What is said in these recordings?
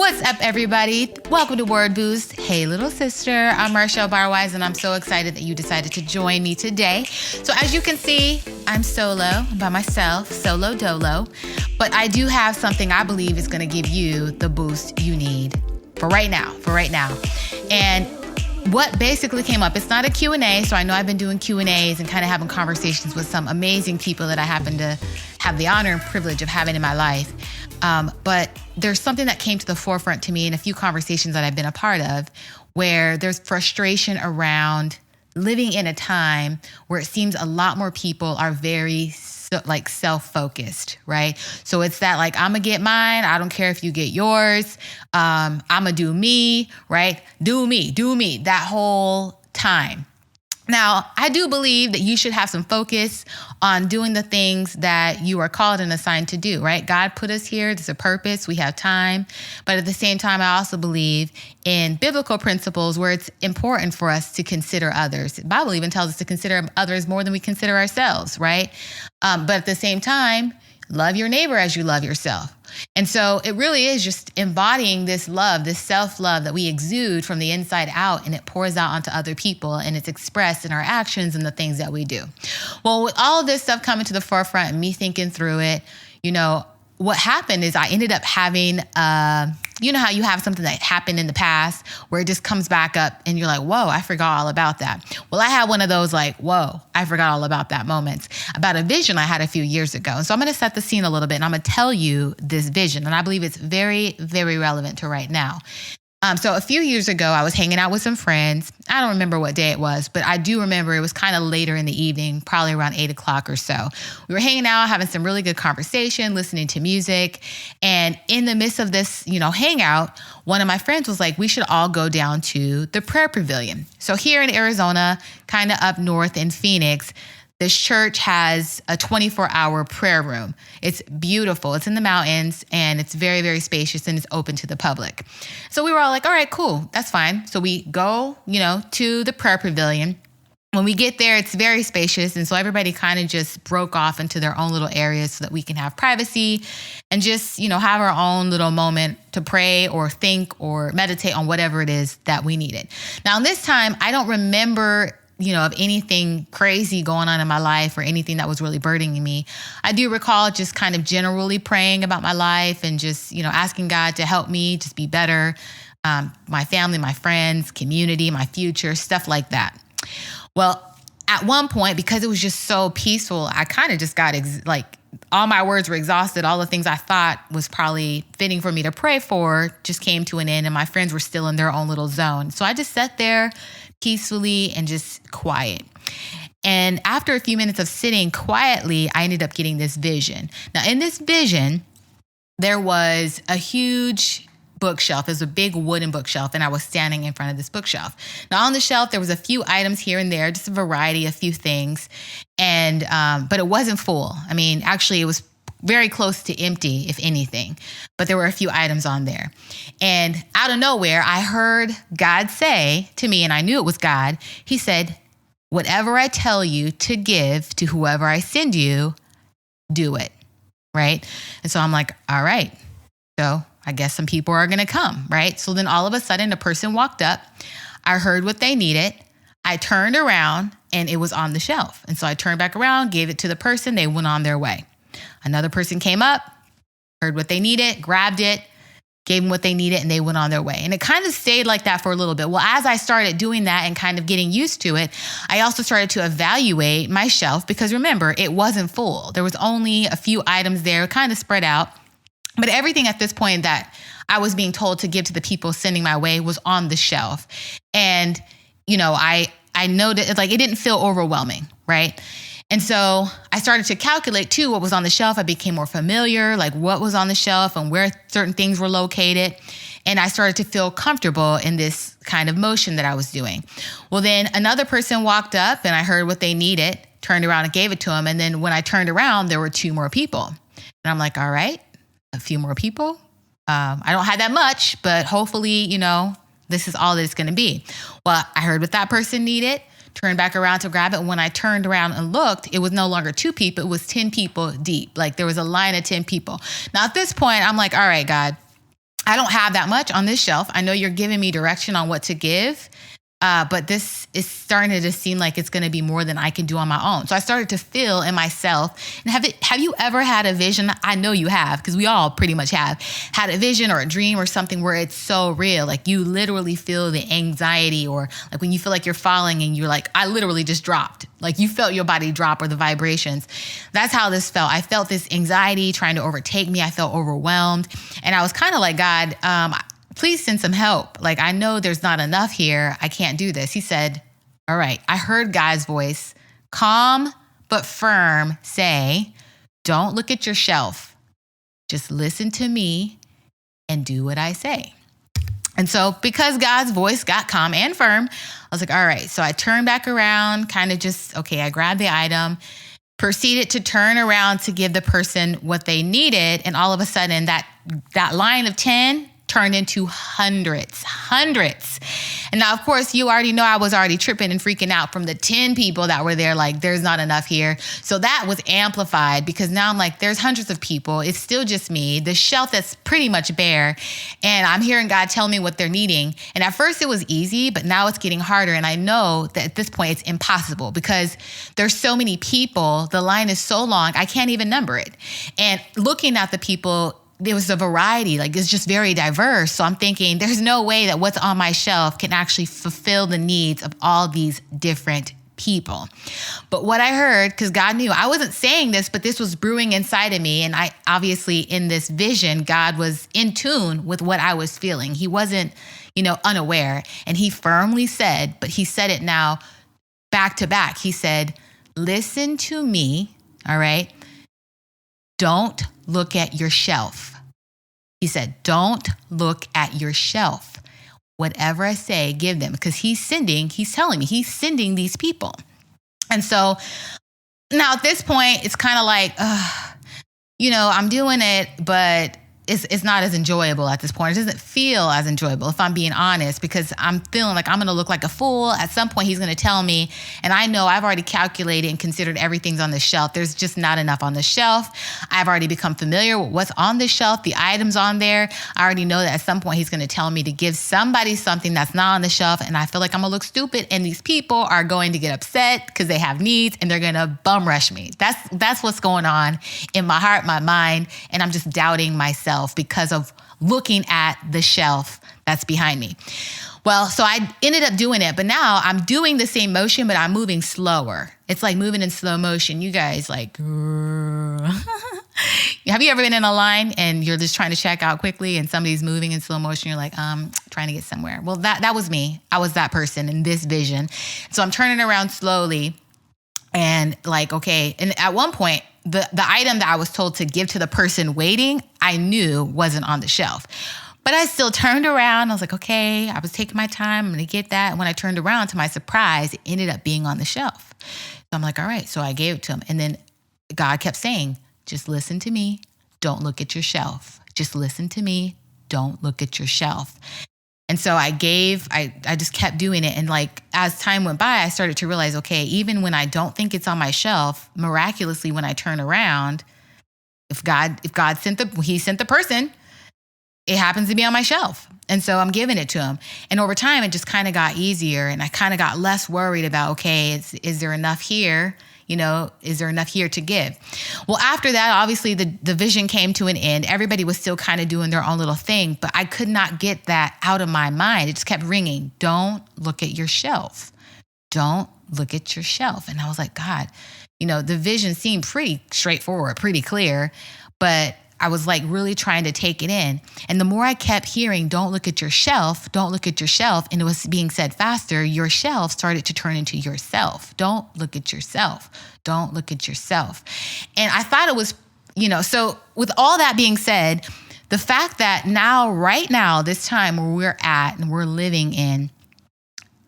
What's up, everybody? Welcome to WordBoost. Hey, little sister. I'm Marshelle Barwise, and I'm so excited that you decided to join me today. So as you can see, I'm solo, by myself, solo dolo. But I do have something I believe is going to give you the boost you need for right now. And what basically came up, it's not a Q&A, so I know I've been doing Q&As and kind of having conversations with some amazing people that I happen to have the honor and privilege of having in my life. But there's something that came to the forefront to me in a few conversations that I've been a part of, where there's frustration around living in a time where it seems a lot more people are very self-focused, right? So it's that like, I'm gonna get mine. I don't care if you get yours. I'm gonna do me, right? Do me, that whole time. Now, I do believe that you should have some focus on doing the things that you are called and assigned to do, right? God put us here. There's a purpose. We have time. But at the same time, I also believe in biblical principles where it's important for us to consider others. The Bible even tells us to consider others more than we consider ourselves, right? But at the same time, love your neighbor as you love yourself. And so it really is just embodying this love, this self-love that we exude from the inside out, and it pours out onto other people, and it's expressed in our actions and the things that we do. Well, with all of this stuff coming to the forefront and me thinking through it, what happened is I ended up having, you know how you have something that happened in the past where it just comes back up and you're like, whoa, I forgot all about that. Well, I had one of those like, whoa, I forgot all about that moments about a vision I had a few years ago. And so I'm going to set the scene a little bit and I'm going to tell you this vision. And I believe it's very, very relevant to right now. So a few years ago, I was hanging out with some friends. I don't remember what day it was, but I do remember it was kind of later in the evening, probably around 8 o'clock or so. We were hanging out, having some really good conversation, listening to music. And in the midst of this, hangout, one of my friends was like, we should all go down to the prayer pavilion. So here in Arizona, kind of up north in Phoenix, this church has a 24-hour prayer room. It's beautiful. It's in the mountains and it's very, very spacious and it's open to the public. So we were all like, all right, cool. That's fine. So we go, to the prayer pavilion. When we get there, it's very spacious. And so everybody kind of just broke off into their own little areas so that we can have privacy and just, have our own little moment to pray or think or meditate on whatever it is that we needed. Now, this time, I don't remember of anything crazy going on in my life or anything that was really burdening me. I do recall just kind of generally praying about my life and just, asking God to help me just be better, my family, my friends, community, my future, stuff like that. Well, at one point, because it was just so peaceful, I kind of just got all my words were exhausted. All the things I thought was probably fitting for me to pray for just came to an end, and my friends were still in their own little zone. So I just sat there peacefully and just quiet. And after a few minutes of sitting quietly, I ended up getting this vision. Now, in this vision, there was a huge bookshelf. It was a big wooden bookshelf, and I was standing in front of this bookshelf. Now, on the shelf, there was a few items here and there, just a variety, a few things. And but it wasn't full. I mean, actually, it was very close to empty, if anything. But there were a few items on there. And out of nowhere, I heard God say to me, and I knew it was God. He said, whatever I tell you to give to whoever I send you, do it, right? And so I'm like, all right. So I guess some people are going to come, right? So then all of a sudden, a person walked up. I heard what they needed. I turned around, and it was on the shelf. And so I turned back around, gave it to the person. They went on their way. Another person came up, heard what they needed, grabbed it, gave them what they needed, and they went on their way. And it kind of stayed like that for a little bit. Well, as I started doing that and kind of getting used to it, I also started to evaluate my shelf because remember, it wasn't full. There was only a few items there, kind of spread out. But everything at this point that I was being told to give to the people sending my way was on the shelf. And, I noticed it didn't feel overwhelming, right? And so I started to calculate too what was on the shelf. I became more familiar, like what was on the shelf and where certain things were located. And I started to feel comfortable in this kind of motion that I was doing. Well, then another person walked up and I heard what they needed, turned around and gave it to them. And then when I turned around, there were 2 more people. And I'm like, all right, a few more people. I don't have that much, but hopefully, this is all that it's going to be. Well, I heard what that person needed, turned back around to grab it. And when I turned around and looked, it was no longer 2 people. It was 10 people deep. Like there was a line of 10 people. Now at this point, I'm like, all right, God, I don't have that much on this shelf. I know you're giving me direction on what to give, but this is starting to seem like it's going to be more than I can do on my own. So I started to feel in myself. And have you ever had a vision? I know you have, because we all pretty much have had a vision or a dream or something where it's so real. Like you literally feel the anxiety, or like when you feel like you're falling and you're like, I literally just dropped. Like you felt your body drop, or the vibrations. That's how this felt. I felt this anxiety trying to overtake me. I felt overwhelmed. And I was kind of like, God, please send some help. Like, I know there's not enough here. I can't do this. He said, all right. I heard God's voice, calm but firm, say, don't look at your shelf. Just listen to me and do what I say. And so because God's voice got calm and firm, I was like, all right. So I turned back around, kind of just, okay, I grabbed the item, proceeded to turn around to give the person what they needed. And all of a sudden that line of 10 turned into hundreds. And now, of course, you already know I was already tripping and freaking out from the 10 people that were there, like, there's not enough here. So that was amplified, because now I'm like, there's hundreds of people. It's still just me. The shelf that's pretty much bare. And I'm hearing God tell me what they're needing. And at first it was easy, but now it's getting harder. And I know that at this point it's impossible, because there's so many people. The line is so long, I can't even number it. And looking at the people, there was a variety, like it's just very diverse. So I'm thinking there's no way that what's on my shelf can actually fulfill the needs of all these different people. But what I heard, because God knew I wasn't saying this, but this was brewing inside of me. And I obviously, in this vision, God was in tune with what I was feeling. He wasn't, unaware. And he firmly said, but he said it now back to back. He said, listen to me. All right. Don't look at your shelf. He said, don't look at your shelf. Whatever I say, give them. Because he's telling me he's sending these people. And so now at this point, it's kind of like, I'm doing it, but it's not as enjoyable at this point. It doesn't feel as enjoyable, if I'm being honest, because I'm feeling like I'm going to look like a fool. At some point, he's going to tell me, and I know I've already calculated and considered everything's on the shelf. There's just not enough on the shelf. I've already become familiar with what's on the shelf, the items on there. I already know that at some point, he's going to tell me to give somebody something that's not on the shelf, and I feel like I'm going to look stupid, and these people are going to get upset because they have needs, and they're going to bum rush me. That's what's going on in my heart, my mind, and I'm just doubting myself because of looking at the shelf that's behind me. Well, so I ended up doing it, but now I'm doing the same motion, but I'm moving slower. It's like moving in slow motion. You guys like, have you ever been in a line and you're just trying to check out quickly and somebody's moving in slow motion? You're like, trying to get somewhere. Well, that was me. I was that person in this vision. So I'm turning around slowly and like, okay. And at one point, the item that I was told to give to the person waiting, I knew wasn't on the shelf. But I still turned around. I was like, okay, I was taking my time. I'm going to get that. And when I turned around, to my surprise, it ended up being on the shelf. So I'm like, all right. So I gave it to him. And then God kept saying, just listen to me. Don't look at your shelf. Just listen to me. Don't look at your shelf. And so I just kept doing it. And like, as time went by, I started to realize, okay, even when I don't think it's on my shelf, miraculously, when I turn around, if God sent the person, it happens to be on my shelf. And so I'm giving it to him. And over time, it just kind of got easier. And I kind of got less worried about, okay, is there enough here? Is there enough here to give? Well, after that, obviously the vision came to an end. Everybody was still kind of doing their own little thing, but I could not get that out of my mind. It just kept ringing. Don't look at your shelf. Don't look at your shelf. And I was like, God, the vision seemed pretty straightforward, pretty clear, but I was like really trying to take it in. And the more I kept hearing, don't look at your shelf, and it was being said faster, your shelf started to turn into yourself. Don't look at yourself. Don't look at yourself. And I thought it was, so with all that being said, the fact that right now, this time where we're at and we're living in,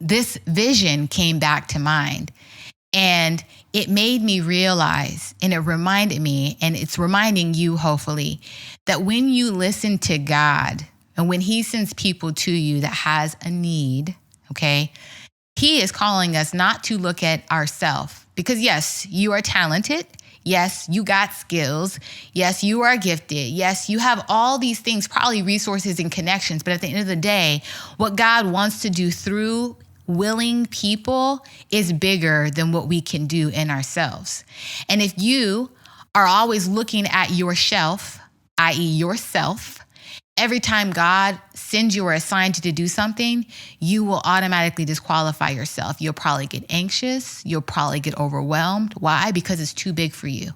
this vision came back to mind. And it made me realize, and it reminded me, and it's reminding you, hopefully, that when you listen to God and when he sends people to you that has a need, okay, he is calling us not to look at ourselves. Because yes, you are talented. Yes, you got skills. Yes, you are gifted. Yes, you have all these things, probably resources and connections. But at the end of the day, what God wants to do through willing people is bigger than what we can do in ourselves. And if you are always looking at your shelf, i.e. yourself, every time God sends you or assigns you to do something, you will automatically disqualify yourself. You'll probably get anxious. You'll probably get overwhelmed. Why? Because it's too big for you.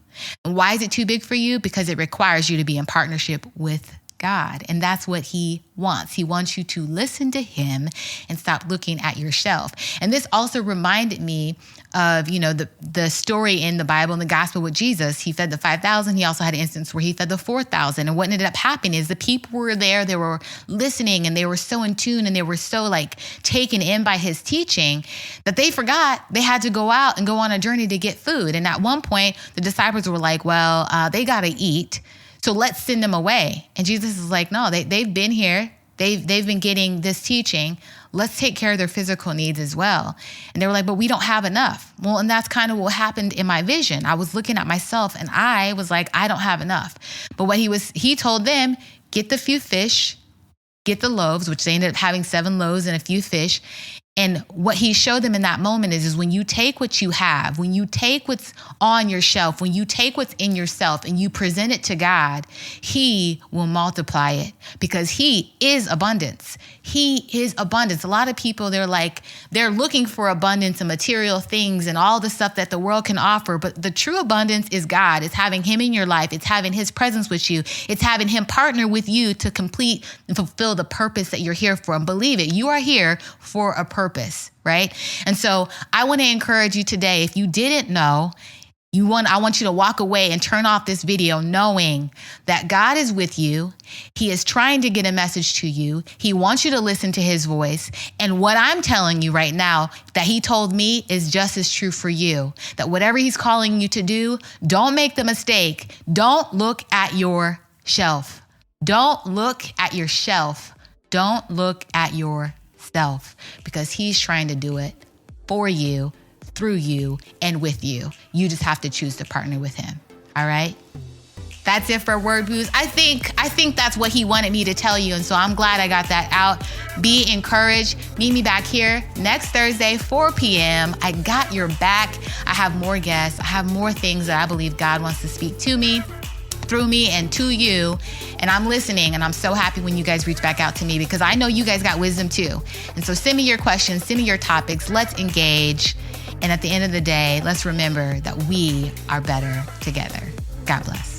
And why is it too big for you? Because it requires you to be in partnership with God. And that's what he wants. He wants you to listen to him and stop looking at your shelf. And this also reminded me of, the story in the Bible, in the gospel with Jesus. He fed the 5,000. He also had an instance where he fed the 4,000. And what ended up happening is the people were there, they were listening, and they were so in tune, and they were so taken in by his teaching that they forgot they had to go out and go on a journey to get food. And at one point, the disciples were like, well, they got to eat. So let's send them away. And Jesus is like, no, they've been here. They've been getting this teaching. Let's take care of their physical needs as well. And they were like, but we don't have enough. Well, and that's kind of what happened in my vision. I was looking at myself and I was like, I don't have enough. But what he told them, get the few fish, get the loaves, which they ended up having 7 loaves and a few fish. And what he showed them in that moment is when you take what you have, when you take what's on your shelf, when you take what's in yourself and you present it to God, he will multiply it because he is abundance. He is abundance. A lot of people, they're looking for abundance and material things and all the stuff that the world can offer. But the true abundance is God. It's having him in your life. It's having his presence with you. It's having him partner with you to complete and fulfill the purpose that you're here for. And believe it, you are here for a purpose, right? And so I want to encourage you today, if you didn't know, I want you to walk away and turn off this video knowing that God is with you. He is trying to get a message to you. He wants you to listen to his voice. And what I'm telling you right now that he told me is just as true for you. That whatever he's calling you to do, don't make the mistake. Don't look at your shelf. Don't look at your shelf. Don't look at yourself, because he's trying to do it for you, through you, and with you. You just have to choose to partner with him. All right? That's it for WordBoost. I think that's what he wanted me to tell you. And so I'm glad I got that out. Be encouraged. Meet me back here next Thursday, 4 p.m. I got your back. I have more guests. I have more things that I believe God wants to speak to me, through me, and to you. And I'm listening, and I'm so happy when you guys reach back out to me because I know you guys got wisdom too. And so send me your questions, send me your topics. Let's engage. And at the end of the day, let's remember that we are better together. God bless.